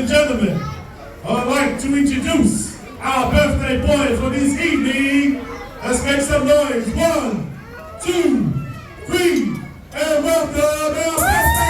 and gentlemen, I'd like to introduce our birthday boy for this evening. Let's make some noise. 1, 2, 3, and welcome our birthday boy!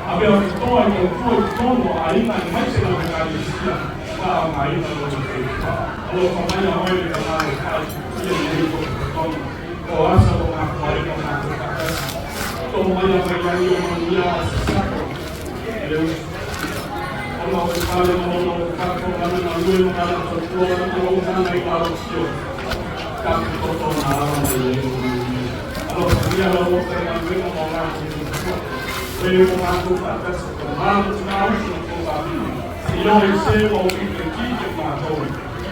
Abbiamo tolto il fondo a Ina invece di organizzare a Ina allora ormai a noi di chiamare io mi dico con Poasa con una qualità come mai a pregare io non mi ha sacco allora per fare non fatto una lui non ha dato il tuo non ha mai dato capito con allora via la volta che abbiamo lavorato Vedevo quanto adesso tornando io ricevo i critici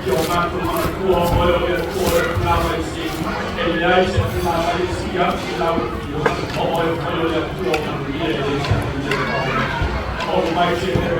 io ho fatto il tuo voglio del cuore e gli hai settimana di sia voglio del tuo ormai siete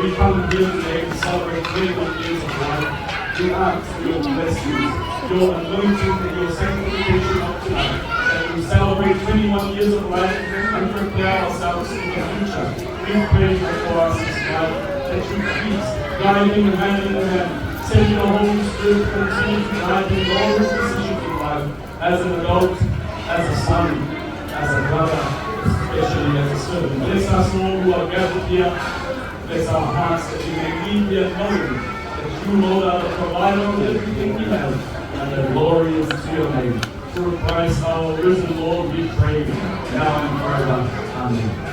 we come here today to celebrate 21 years of life. We ask for your blessings, your anointing and your sanctification of tonight. As we celebrate 21 years of life and prepare ourselves for the future, we pray for us God that you please guide him hand in hand. Send your Holy Spirit to continue to guide him in all his decisions in life, as an adult, as a son, as a brother, especially as a servant. Bless us all who are gathered here. Bless our hearts that we may leave here knowing that you, Lord, are the provider of everything we have, and the glory is to your name. Through Christ our risen Lord, we pray, now and forever. Amen.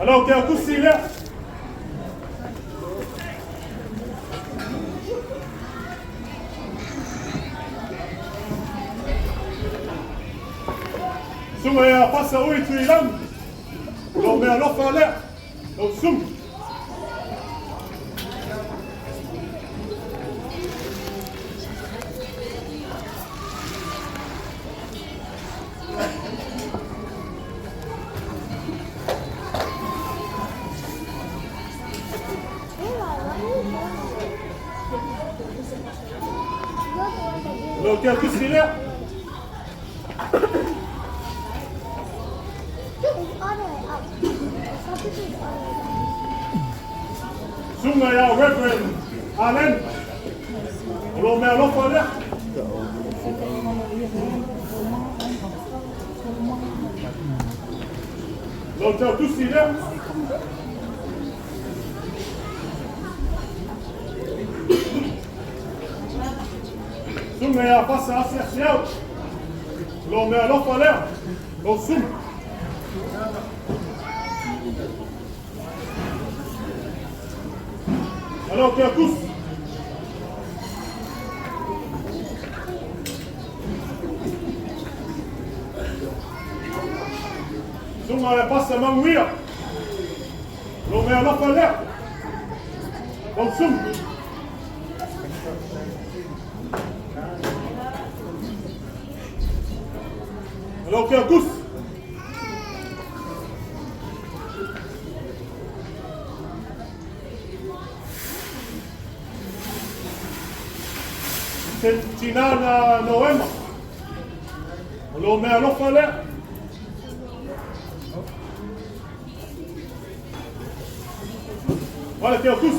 Alors, t'es un coup de style. Sumaya passa 8 ilan. Lo me alofa le. Lo sum. Lo que kusile. Sunga ya Reverend Amen. Lo me lo fole. Lo que kusile. Sunga ya passa acercial. Lo me lo fole. Lo sum. Alors que tous. Sunga ya passa manguia. Lo me lo fole. Lo sum. Alors que tous. Tinana Noema. Lo me lo fale. Voilà que tous.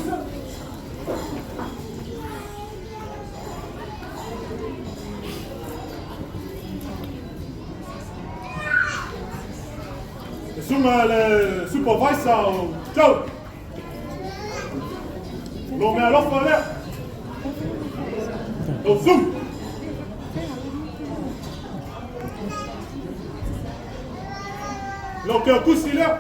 Suma le supervisor Joe. Lo me lo fale. Lo zoom. Lo que ocurre là.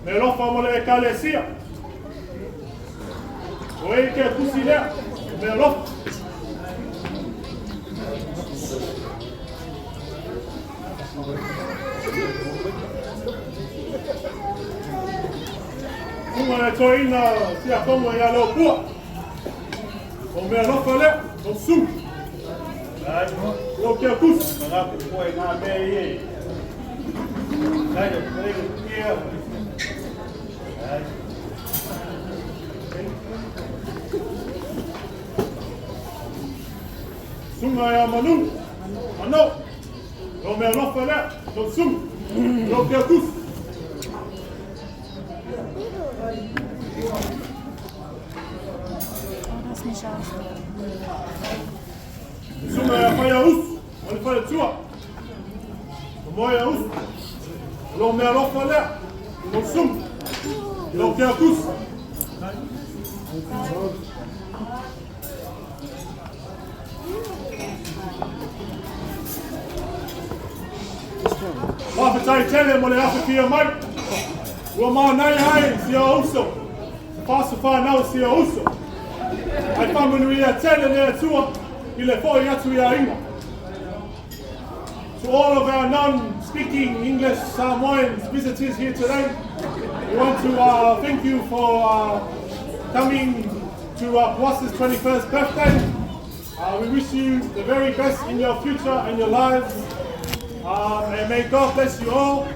Mais l'enfant m'a les calé ici. Oui, que ocurre là. Mais l'enfant. Como é que ainda se acompanha a loucura? Como é louco lá? O sul. O que é custo? Lá que foi na meia. Lá que foi aqui. Suma é manu. Manu. Como é louco lá? O sul. O que é custo? Suma ya faya us, on faya tua. Moya us. Lo me lo fala. Lo sum. Lo que acus. Wa fatai tele mo le afa kia mai. Wa ma nai hai si uso. Passo fa now si uso. Ai famanu ia tele le tua. To all of our non-speaking English Samoans visitors here today, we want to thank you for coming to Poasa's 21st birthday. We wish you the very best in your future and your lives. And may God bless you all.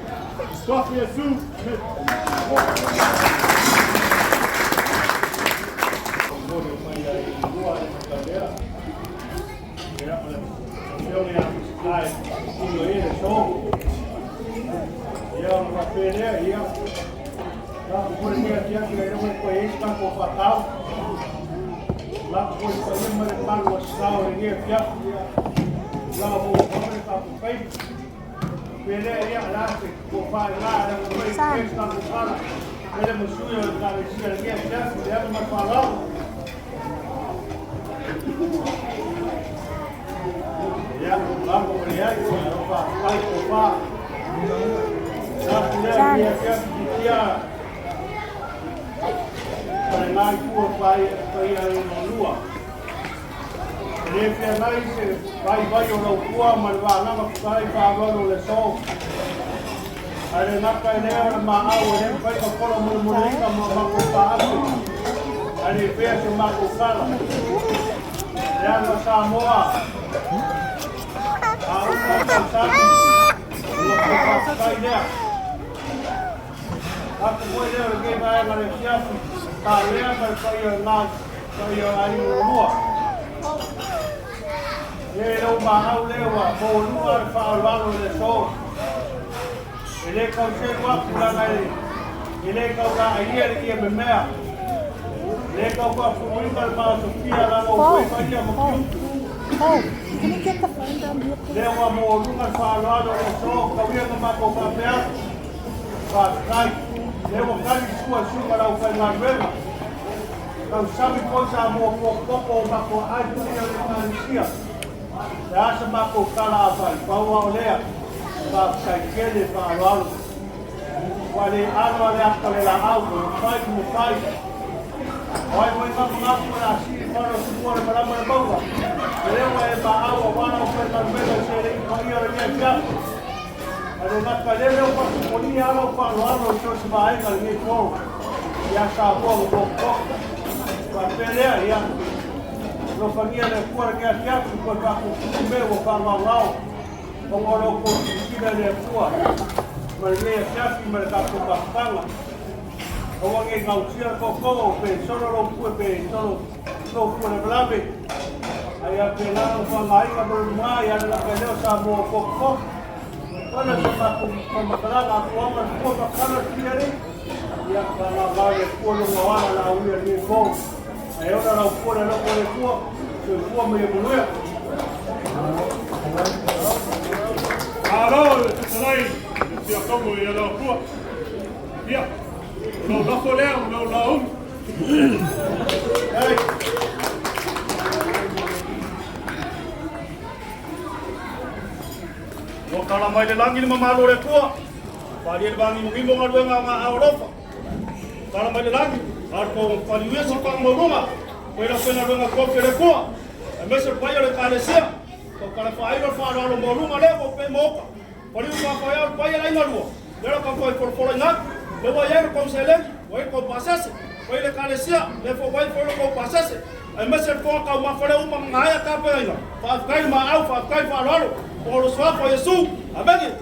Leanga Samoa. Auka Kausaki. Ua Kukakai lea. Aku koe leo le kei mai ngare siafu. Tā lea mai kai o ngā, kai o ai urua. Le lau mahau lewa, mo lua le whaarwano le so. E le kau se wapu lana e le kau la aia le kia me mea. Le kau kua furuinga le maa Sofia lana o koe kai a makiutu. Can you get the phone down here? Lewa mo lunga le whaarwano le so, kawia ka mako ka mea. Whaakai, lewa kari sua sunga rau kai ngā rema. Kau sabi kosa mo koko mako ai tunia le kānisia. Te asa mako kala awhai, paua o lea. Kai kele whaarwano. Wale ano le aka le la au, whai mo whai. Wai mo i kapu ngapu na asiri whano sumua le marama le maua. E lewa e ma aua wana o whai marumelo se le i whaia le mea kiapu. Ado ngaka le leo pasu poni alo whaarwano o tōsi maenga le ngai koro. Ia sa mua mo koko. Wa pelea ia. No whangia le kua ke a kiapu koe paku kumeo o whaarwano. Pongoro ko kina le kua. Mare siafi mare kapu pakanga. Owange ngautia koko pe solo lo pu pe solo lo pu le blame. Ai a pe la no mai ka mo mai ana la pe leo sa mo koko. Ona sa paku pamakala ka kuama ko pakana tiare. Ia ka la va le pu lo wana la uia ni ko. Ai ona la pu le ko le pu. Se pu me le mulue. Alors, tonight, c'est comme il y a la foi. Bien. Non, la colère, non, la honte. Hey. O kala mai le langi ni mamalo le kua. Pari le bangi mungi mo ngaruenga nga Europa. Kala mai le langi. Arko pari uesi pang morunga. Pera pena ruenga kofi le kua. E mese paia le kāresia. Ko kala whaeira whaararo morunga le o pe moka. Pari uka whaeira paia la ingarua. Lera ka koe korporo ingat. Le wa yero kom seleng. Wai ko pasase. Wai le kāresia. Le fo wai fo ko pasase. E mese ko ka mafare uma ngaya ka pe inga. Whaafkai ma au whaafkai whaararo. Por os fapos Jesus, amém?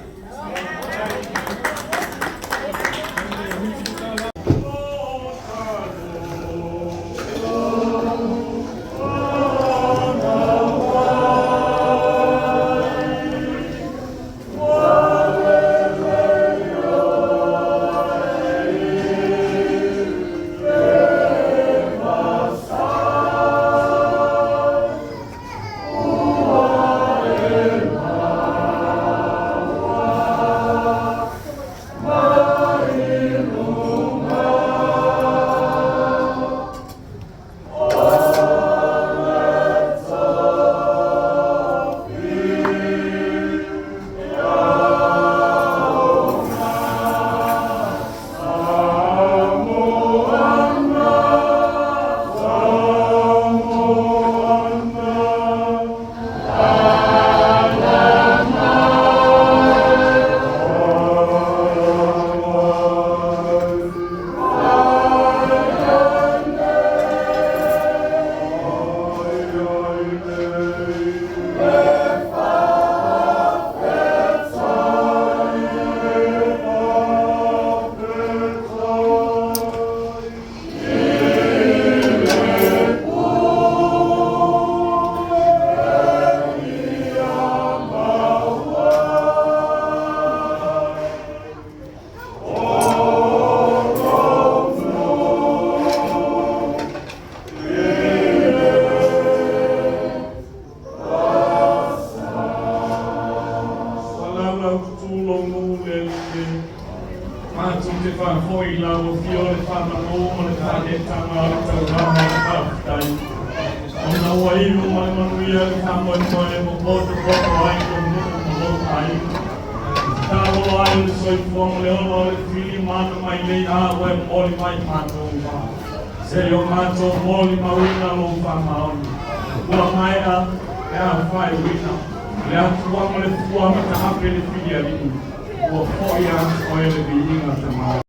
Serio mato moli mawina lo famaoni. Ua mai a e a fai wina. Le a tua male tua me ta hapele fili a limu. Ua foi a oele bi inga te mau.